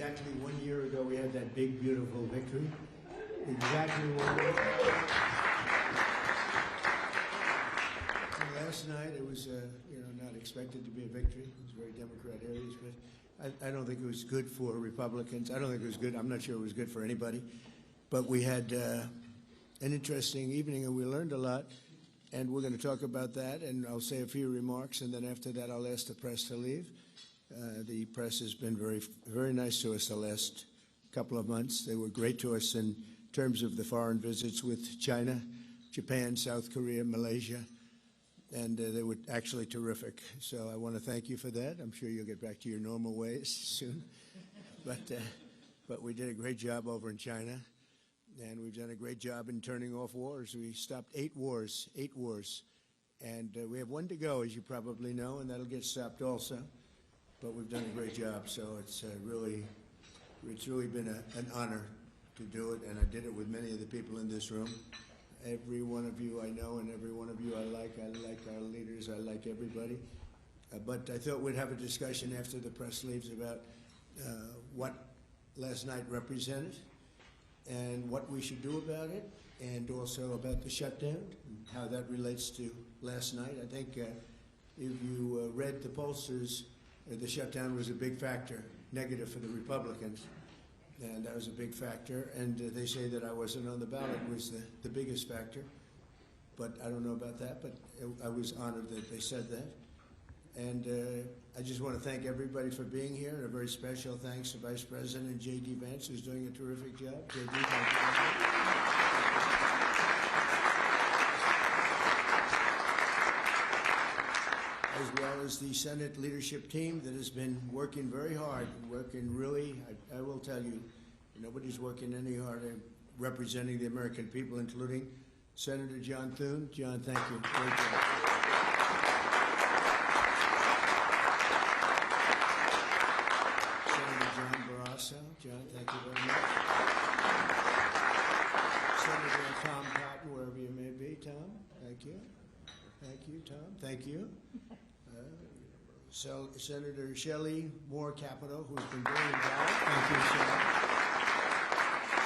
exactly 1 year ago we had that big, beautiful victory. Exactly 1 year ago. Last night it was, not expected to be a victory. It was very Democrat areas, but I don't think it was good for Republicans. I don't think it was good. I'm not sure it was good for anybody. But we had an interesting evening, and we learned a lot. And we're going to talk about that, and I'll say a few remarks, and then after that I'll ask the press to leave. The press has been very, very nice to us the last couple of months. They were great to us in terms of the foreign visits with China, Japan, South Korea, Malaysia, and they were actually terrific. So I want to thank you for that. I'm sure you'll get back to your normal ways soon. But we did a great job over in China. And we've done a great job in turning off wars. We stopped 8 wars. And we have 1 to go, as you probably know, and that'll get stopped also. But we've done a great job, so it's really been an honor to do it, and I did it with many of the people in this room. Every one of you I know, and every one of you I like our leaders, I like everybody. But I thought we'd have a discussion after the press leaves about what last night represented, and what we should do about it, and also about the shutdown, and how that relates to last night. I think if you read the pollsters, the shutdown was a big factor, negative for the Republicans, and that was a big factor. And they say that I wasn't on the ballot was the biggest factor, but I don't know about that, but I was honored that they said that. And I just want to thank everybody for being here, and a very special thanks to Vice President J.D. Vance, who's doing a terrific job. J.D., thank you very much. As well as the Senate leadership team that has been working very hard, working really, I will tell you, nobody's working any harder representing the American people, including Senator John Thune. John, thank you. Great job. John, thank you very much. Senator Tom Cotton, wherever you may be. Tom, thank you. Thank you, Tom. Thank you. Senator Shelley Moore Capito, who's been very involved. Thank you,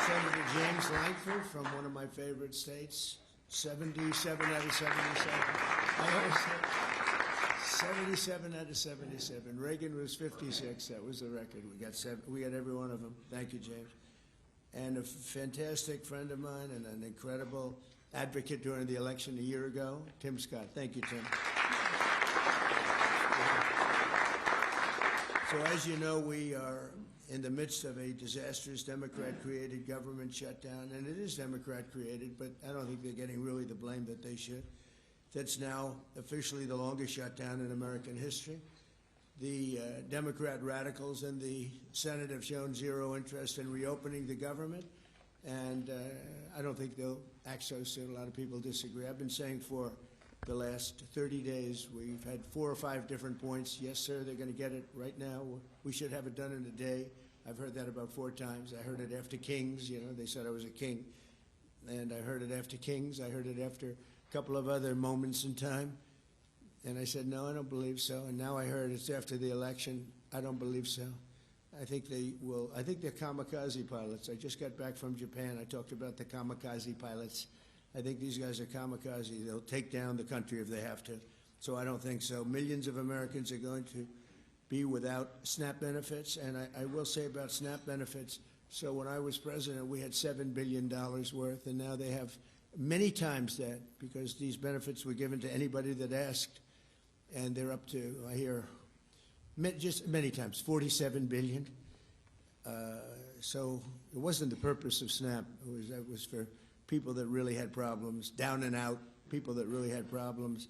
Senator James Lankford from one of my favorite states, 77 out of 77. I always say 77 out of 77. Reagan was 56. That was the record. We got every one of them. Thank you, James. And a fantastic friend of mine and an incredible advocate during the election a year ago, Tim Scott. Thank you, Tim. So as you know, we are in the midst of a disastrous Democrat-created government shutdown, and it is Democrat-created, but I don't think they're getting really the blame that they should. That's now officially the longest shutdown in American history. The Democrat radicals in the Senate have shown zero interest in reopening the government, and I don't think they'll act so soon. A lot of people disagree. I've been saying for the last 30 days, we've had 4 or 5 different points. Yes, sir, they're going to get it right now. We should have it done in a day. I've heard that about 4 times. I heard it after Kings. They said I was a king. And I heard it after Kings. I heard it after a couple of other moments in time. And I said, no, I don't believe so. And now I heard it's after the election. I don't believe so. I think they will. I think they're kamikaze pilots. I just got back from Japan. I talked about the kamikaze pilots. I think these guys are kamikaze. They'll take down the country if they have to. So I don't think so. Millions of Americans are going to be without SNAP benefits. And I will say about SNAP benefits, so when I was president, we had $7 billion worth, and now they have many times that, because these benefits were given to anybody that asked, and they're up to, I hear, just many times, $47 billion. So it wasn't the purpose of SNAP. It was for people that really had problems, down and out, people that really had problems.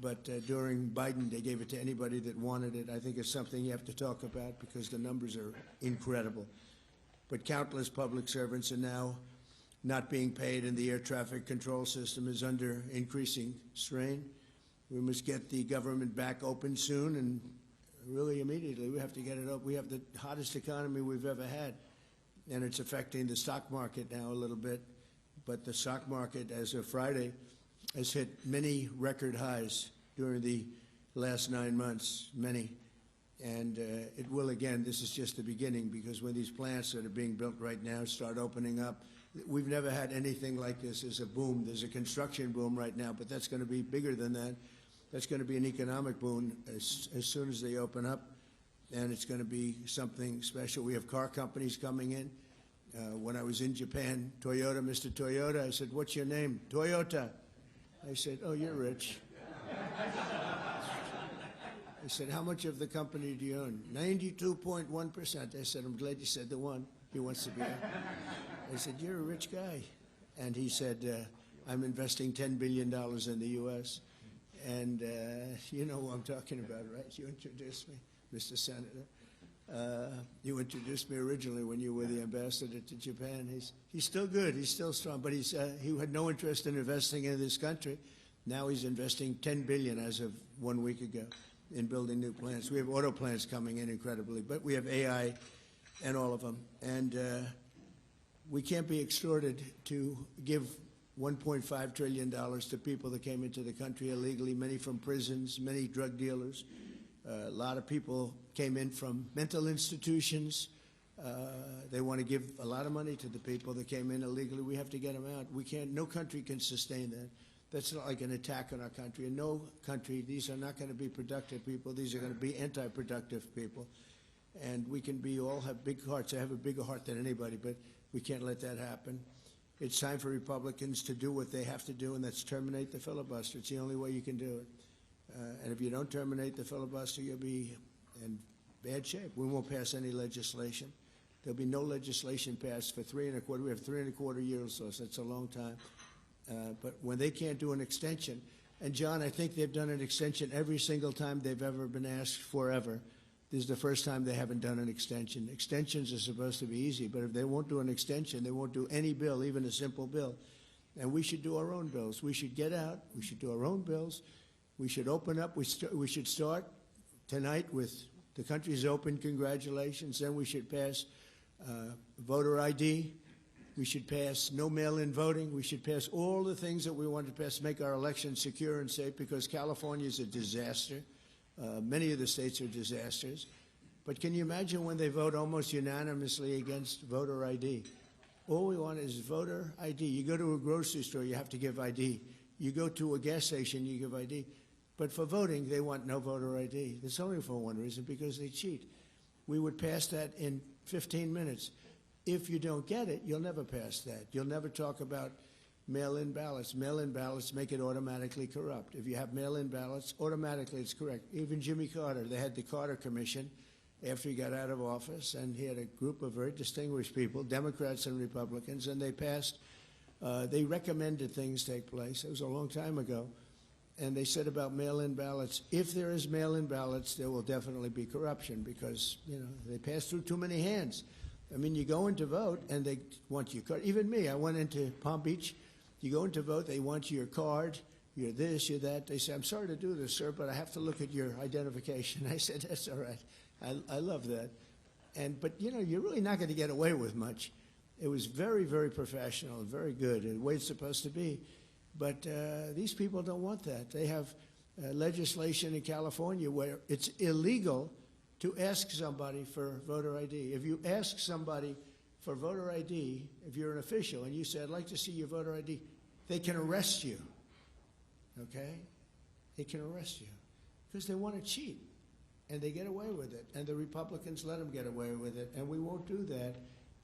But during Biden, they gave it to anybody that wanted it. I think it's something you have to talk about because the numbers are incredible. But countless public servants are now not being paid, and the air traffic control system is under increasing strain. We must get the government back open soon, and really immediately. We have to get it up. We have the hottest economy we've ever had, and it's affecting the stock market now a little bit. But the stock market, as of Friday, has hit many record highs during the last 9 months, many. And it will, again, this is just the beginning, because when these plants that are being built right now start opening up, we've never had anything like this. There's a boom. There's a construction boom right now, but that's going to be bigger than that. That's going to be an economic boom as soon as they open up, and it's going to be something special. We have car companies coming in. When I was in Japan, Toyota, Mr. Toyota, I said, "What's your name?" "Toyota." I said, "Oh, you're rich." I said, "How much of the company do you own?" 92.1%. I said, "I'm glad you said the one. He wants to be there." I said, "You're a rich guy." And he said, "I'm investing $10 billion in the U.S." And you know who I'm talking about, right? You introduced me, Mr. Senator. You introduced me originally when you were the ambassador to Japan. He's still good. He's still strong. But he had no interest in investing in this country. Now he's investing $10 billion as of 1 week ago in building new plants. We have auto plants coming in incredibly, but we have AI and all of them. And we can't be extorted to give $1.5 trillion to people that came into the country illegally, many from prisons, many drug dealers. A lot of people came in from mental institutions. They want to give a lot of money to the people that came in illegally. We have to get them out. We can't, no country can sustain that. That's not like an attack on our country. In no country, these are not going to be productive people. These are going to be anti-productive people. And we can all have big hearts. I have a bigger heart than anybody, but we can't let that happen. It's time for Republicans to do what they have to do, and that's terminate the filibuster. It's the only way you can do it. And if you don't terminate the filibuster, you'll be in bad shape. We won't pass any legislation. There'll be no legislation passed for 3.25. We have 3.25 years, so that's a long time. But when they can't do an extension, and John, I think they've done an extension every single time they've ever been asked forever. This is the first time they haven't done an extension. Extensions are supposed to be easy, but if they won't do an extension, they won't do any bill, even a simple bill. And we should do our own bills. We should get out. We should do our own bills. We should open up. We should start tonight with the country's open. Congratulations. Then we should pass voter ID. We should pass no mail-in voting. We should pass all the things that we want to pass, make our elections secure and safe, because California is a disaster. Many of the states are disasters. But can you imagine when they vote almost unanimously against voter ID? All we want is voter ID. You go to a grocery store, you have to give ID. You go to a gas station, you give ID. But for voting, they want no voter ID. It's only for one reason, because they cheat. We would pass that in 15 minutes. If you don't get it, you'll never pass that. You'll never talk about mail-in ballots. Mail-in ballots make it automatically corrupt. If you have mail-in ballots, automatically it's correct. Even Jimmy Carter, they had the Carter Commission after he got out of office, and he had a group of very distinguished people, Democrats and Republicans, and they passed, they recommended things take place. It was a long time ago. And they said about mail-in ballots, if there is mail-in ballots, there will definitely be corruption, because, you know, they pass through too many hands. I mean, you go in to vote, and they want your card. Even me, I went into Palm Beach. You go in to vote, they want your card, you're this, you're that. They say, "I'm sorry to do this, sir, but I have to look at your identification." I said, "That's all right. I love that." But, you know, you're really not going to get away with much. It was very, very professional, very good, and the way it's supposed to be. But these people don't want that. They have legislation in California where it's illegal to ask somebody for voter ID. If you ask somebody for voter ID, if you're an official, and you say, "I'd like to see your voter ID," they can arrest you, okay? They can arrest you because they want to cheat, and they get away with it, and the Republicans let them get away with it, and we won't do that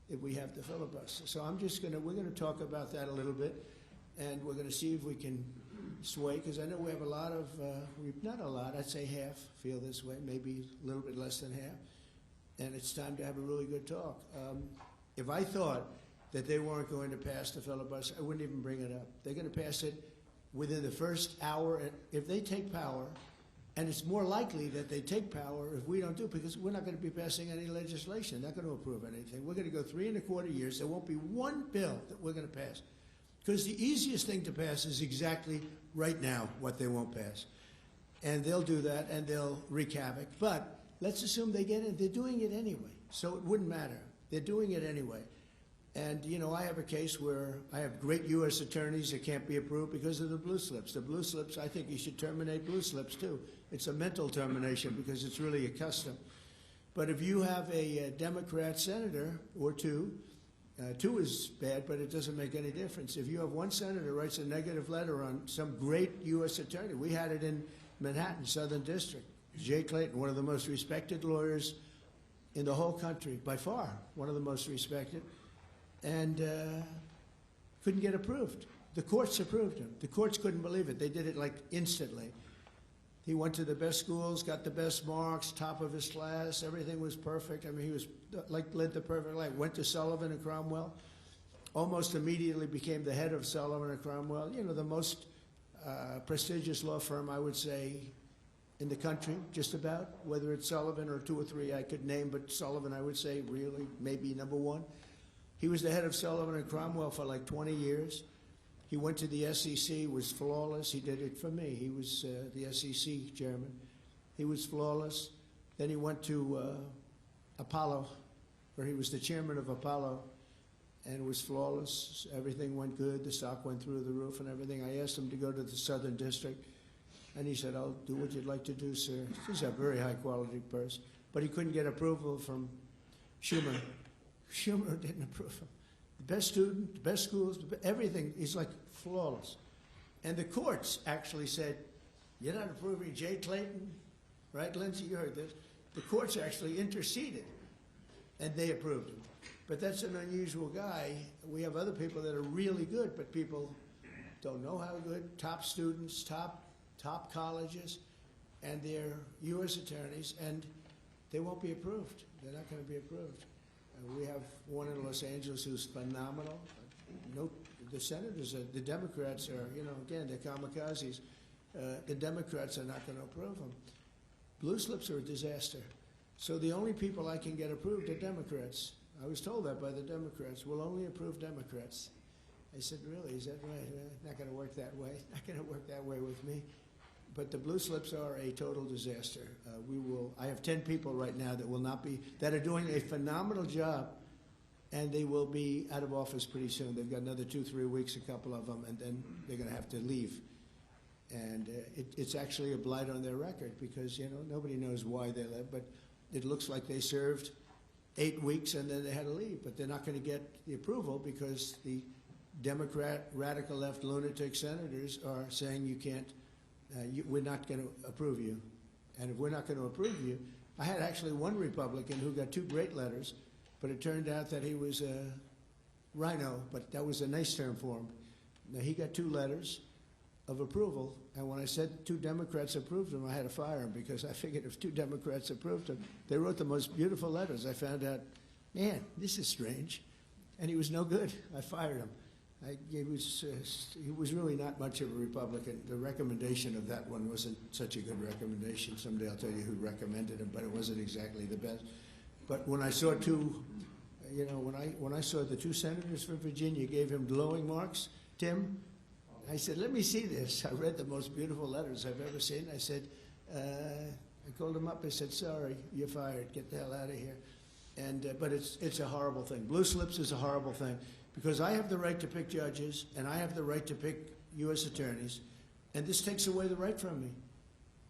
if we have the filibuster. So we're going to talk about that a little bit, and we're going to see if we can sway, because I know we have a lot of, not a lot, I'd say half feel this way, maybe a little bit less than half, and it's time to have a really good talk. If I thought that they weren't going to pass the filibuster, I wouldn't even bring it up. They're going to pass it within the first hour. If they take power, and it's more likely that they take power if we don't do it, because we're not going to be passing any legislation, not going to approve anything. We're going to go 3.25 years. There won't be one bill that we're going to pass. Because the easiest thing to pass is exactly right now what they won't pass. And they'll do that, and they'll wreak havoc. But let's assume they get it. They're doing it anyway, so it wouldn't matter. They're doing it anyway. And, you know, I have a case where I have great U.S. attorneys that can't be approved because of the blue slips. The blue slips, I think you should terminate blue slips, too. It's a mental termination because it's really a custom. But if you have a Democrat senator or two is bad, but it doesn't make any difference. If you have one senator writes a negative letter on some great U.S. attorney, we had it in Manhattan, Southern District. Jay Clayton, one of the most respected lawyers in the whole country, by far, one of the most respected, and couldn't get approved. The courts approved him. The courts couldn't believe it. They did it like instantly. He went to the best schools, got the best marks, top of his class. Everything was perfect. I mean, he was led the perfect life. Went to Sullivan and Cromwell. Almost immediately became the head of Sullivan and Cromwell. You know, the most prestigious law firm, I would say, in the country, just about. Whether it's Sullivan or two or three I could name, but Sullivan, I would say, really, maybe number one. He was the head of Sullivan and Cromwell for like 20 years. He went to the SEC, was flawless. He did it for me. He was the SEC chairman. He was flawless. Then he went to Apollo, where he was the chairman of Apollo, and was flawless. Everything went good. The stock went through the roof and everything. I asked him to go to the Southern District, and he said, "I'll do what you'd like to do, sir." He's a very high-quality person. But he couldn't get approval from Schumer. Schumer didn't approve him. The best student, the best schools, everything. He's like flawless. And the courts actually said, "You're not approving Jay Clayton?" Right, Lindsay, you heard this. The courts actually interceded, and they approved him. But that's an unusual guy. We have other people that are really good, but people don't know how good. Top students, top colleges, and they're U.S. attorneys, and they won't be approved. They're not going to be approved. We have one in Los Angeles who's phenomenal. No, the senators, the Democrats are, you know, again, they're kamikazes. The Democrats are not going to approve them. Blue slips are a disaster. So the only people I can get approved are Democrats. I was told that by the Democrats. We'll only approve Democrats. I said, really, is that right? Not going to work that way. Not going to work that way with me. But the blue slips are a total disaster. I have 10 people right now that are doing a phenomenal job, and they will be out of office pretty soon. They've got another 2-3 weeks, a couple of them, and then they're going to have to leave. And it's actually a blight on their record because, you know, nobody knows why they left, but it looks like they served 8 weeks and then they had to leave. But they're not going to get the approval because the Democrat, radical left lunatic senators are saying you can't, we're not going to approve you. And if we're not going to approve you, I had actually one Republican who got 2 great letters, but it turned out that he was a rhino, but that was a nice term for him. Now, he got 2 letters of approval, and when I said 2 Democrats approved him, I had to fire him because I figured if 2 Democrats approved him, they wrote the most beautiful letters. I found out, man, this is strange. And he was no good. I fired him. He was really not much of a Republican. The recommendation of that one wasn't such a good recommendation. Someday I'll tell you who recommended him, but it wasn't exactly the best. But when I saw 2, you know, when I saw the 2 senators from Virginia gave him glowing marks, Tim, I said, let me see this. I read the most beautiful letters I've ever seen. I said, I called him up. I said, sorry, you're fired. Get the hell out of here. And but it's a horrible thing. Blue slips is a horrible thing. Because I have the right to pick judges, and I have the right to pick U.S. attorneys, and this takes away the right from me.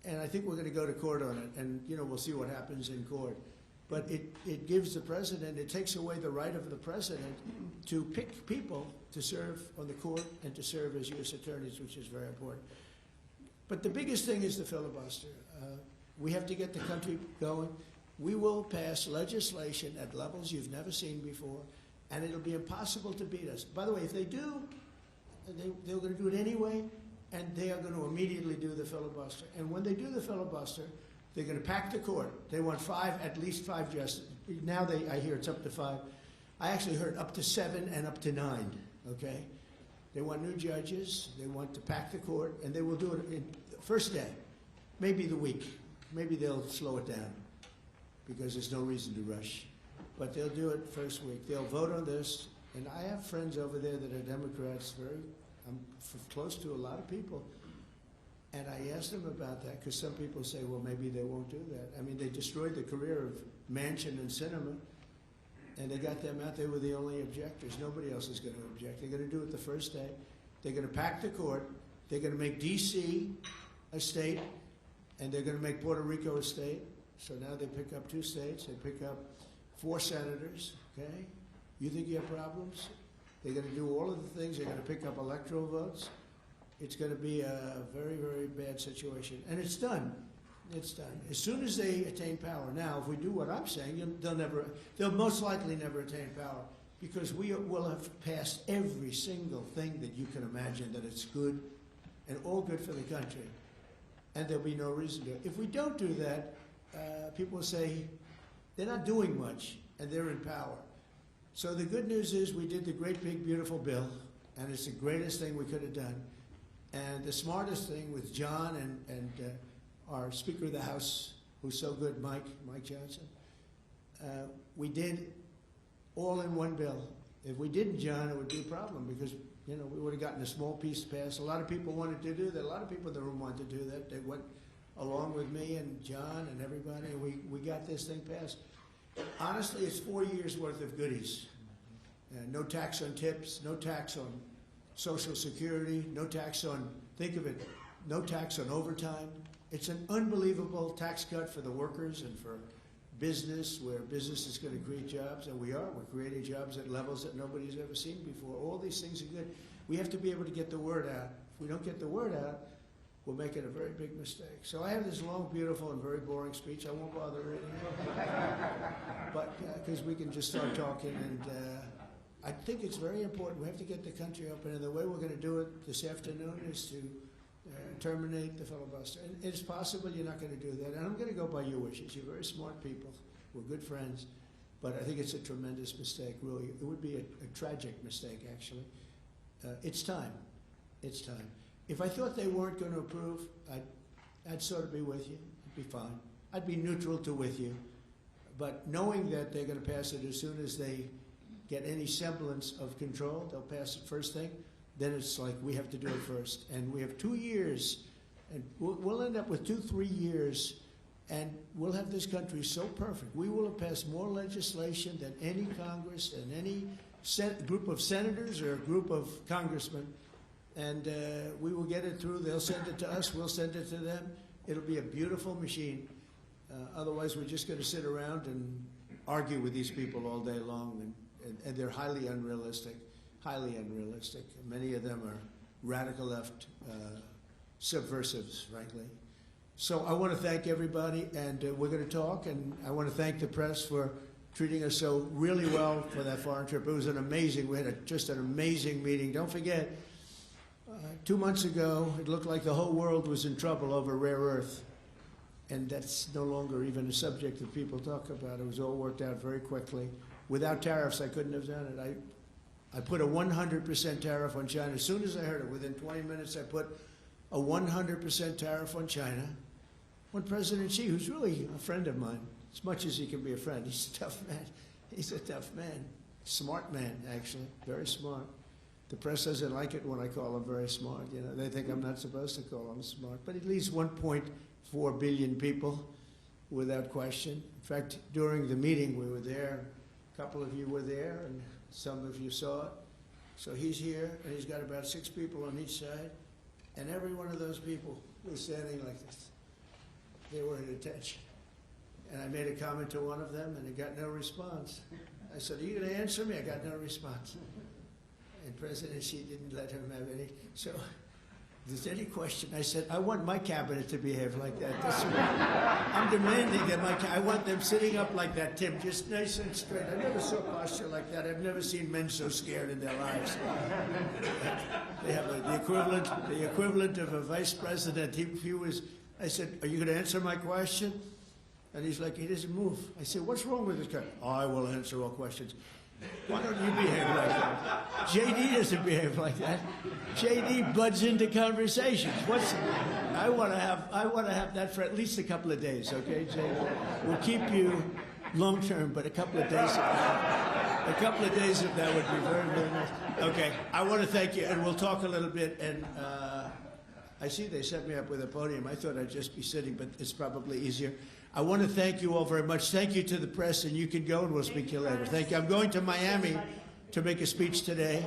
And I think we're going to go to court on it, and, you know, we'll see what happens in court. But it gives the president, it takes away the right of the president to pick people to serve on the court and to serve as U.S. attorneys, which is very important. But the biggest thing is the filibuster. We have to get the country going. We will pass legislation at levels you've never seen before, and it'll be impossible to beat us. By the way, if they do, they're going to do it anyway, and they are going to immediately do the filibuster. And when they do the filibuster, they're going to pack the court. They want at least 5 justices. Now I hear it's up to 5. I actually heard up to 7 and up to 9, okay? They want new judges. They want to pack the court, and they will do it in the first day, maybe the week. Maybe they'll slow it down because there's no reason to rush. But they'll do it first week. They'll vote on this. And I have friends over there that are Democrats. I'm close to a lot of people. And I asked them about that because some people say, well, maybe they won't do that. I mean, they destroyed the career of Manchin and Sinema. And they got them out. They were the only objectors. Nobody else is going to object. They're going to do it the first day. They're going to pack the court. They're going to make D.C. a state, and they're going to make Puerto Rico a state. So now they pick up 2 states. They pick up 4 senators, okay? You think you have problems? They're going to do all of the things. They're going to pick up electoral votes. It's going to be a very, very bad situation. And it's done. It's done. As soon as they attain power. Now, if we do what I'm saying, they'll most likely never attain power, because we will have passed every single thing that you can imagine that it's good and all good for the country. And there'll be no reason to. If we don't do that, people will say they're not doing much and they're in power. So the good news is we did the great, big, beautiful bill, and it's the greatest thing we could have done. And the smartest thing with John and our Speaker of the House, who's so good, Mike Johnson, we did all in one bill. If we didn't, John, it would be a problem, because we would have gotten a small piece passed. A lot of people wanted to do that. A lot of people in the room wanted to do that. They went along with me and John and everybody, and we got this thing passed. Honestly, it's 4 years worth of goodies. No tax on tips, no tax on Social Security, no tax on, think of it, no tax on overtime. It's an unbelievable tax cut for the workers and for business, where business is going to create jobs, and we're creating jobs at levels that nobody's ever seen before. All these things are good. We have to be able to get the word out. If we don't get the word out, we're making a very big mistake. So I have this long, beautiful, and very boring speech. I won't bother reading it, but because we can just start talking. And I think it's very important. We have to get the country open, and the way we're going to do it this afternoon is to terminate the filibuster. And it's possible you're not going to do that. And I'm going to go by your wishes. You're very smart people. We're good friends. But I think it's a tremendous mistake, really. It would be a tragic mistake, actually. It's time. It's time. If I thought they weren't going to approve, I'd sort of be with you. It'd be fine. I'd be neutral to with you. But knowing that they're going to pass it as soon as they get any semblance of control, they'll pass it first thing. Then it's like we have to do it first. And we have 2 years, and we'll end up with 2-3 years, and we'll have this country so perfect. We will have passed more legislation than any Congress and any group of senators or a group of congressmen, and we will get it through. They'll send it to us. We'll send it to them. It'll be a beautiful machine. Otherwise, we're just going to sit around and argue with these people all day long, and they're highly unrealistic. Highly unrealistic. Many of them are radical left subversives, frankly. So I want to thank everybody, and we're going to talk, and I want to thank the press for treating us so really well for that foreign trip. It was we had just an amazing meeting. Don't forget, 2 months ago, it looked like the whole world was in trouble over rare earth, and that's no longer even a subject that people talk about. It was all worked out very quickly. Without tariffs, I couldn't have done it. I put a 100% tariff on China. As soon as I heard it, within 20 minutes, I put a 100% tariff on China. When President Xi, who's really a friend of mine, as much as he can be a friend, he's a tough man. He's a tough man. Smart man, actually. Very smart. The press doesn't like it when I call him very smart. They think I'm not supposed to call him smart. But at least 1.4 billion people, without question. In fact, during the meeting, we were there. A couple of you were there, and some of you saw it. So he's here, and he's got about 6 people on each side, and every one of those people was standing like this. They were at attention. And I made a comment to one of them, and I got no response. I said, "Are you going to answer me?" I got no response. And President Xi didn't let him have any. So if there's any question, I said, I want my cabinet to behave like that. I'm demanding that I want them sitting up like that, Tim, just nice and straight. I never saw posture like that. I've never seen men so scared in their lives. They have the equivalent of a vice president. I said, "Are you going to answer my question?" And he's like, he doesn't move. I said, "What's wrong with this guy?" "I will answer all questions." Why don't you behave like that? JD doesn't behave like that. JD butts into conversations. I want to have that for at least a couple of days, okay, JD? We'll keep you long term, but a couple of days of that would be very, very nice. Okay, I want to thank you, and we'll talk a little bit. And I see they set me up with a podium. I thought I'd just be sitting, but it's probably easier. I want to thank you all very much. Thank you to the press, and you can go, and we'll speak to you later. Thank you. I'm going to Miami to make a speech today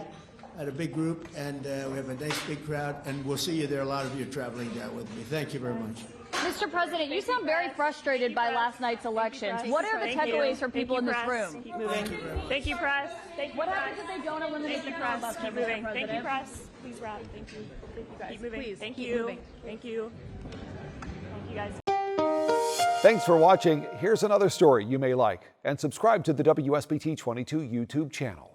at a big group, and we have a nice big crowd, and we'll see you there. A lot of you are traveling down with me. Thank you very much. Mr. President, you sound very frustrated by last night's elections. What are the takeaways for people in this room? Keep moving. Thank you, press. What happens if they don't eliminate the press? Keep moving. President? Thank you, press. Please wrap. Thank you. Thank you, guys. Keep moving. Please, Thank keep you. moving. Thank you. Thank you, guys. Thanks for watching. Here's another story you may like, and subscribe to the WSBT 22 YouTube channel.